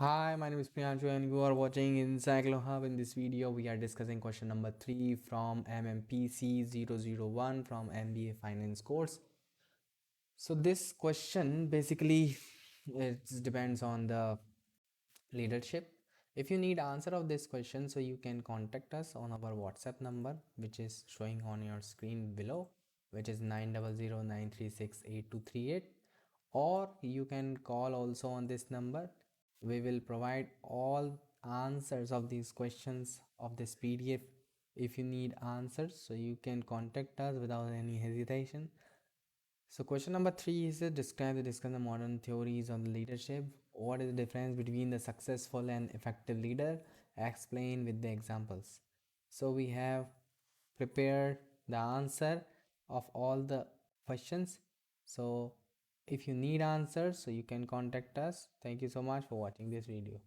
Hi, my name is Priyanshu and you are watching Encyclo Hub. In this video, we are discussing question number 3 from MMPC 001 from MBA Finance course. So this question basically it depends on the leadership. If you need answer of this question, so you can contact us on our WhatsApp number, which is showing on your screen below, which is 9009368 or you can call also on this number. We will provide all answers of these questions of this PDF. If you need answers, so you can contact us without any hesitation. So question number 3 is discuss the modern theories of leadership. What is the difference between the successful and effective leader? Explain with the examples. So we have prepared the answer of all the questions. So if you need answers, so you can contact us. Thank you so much for watching this video.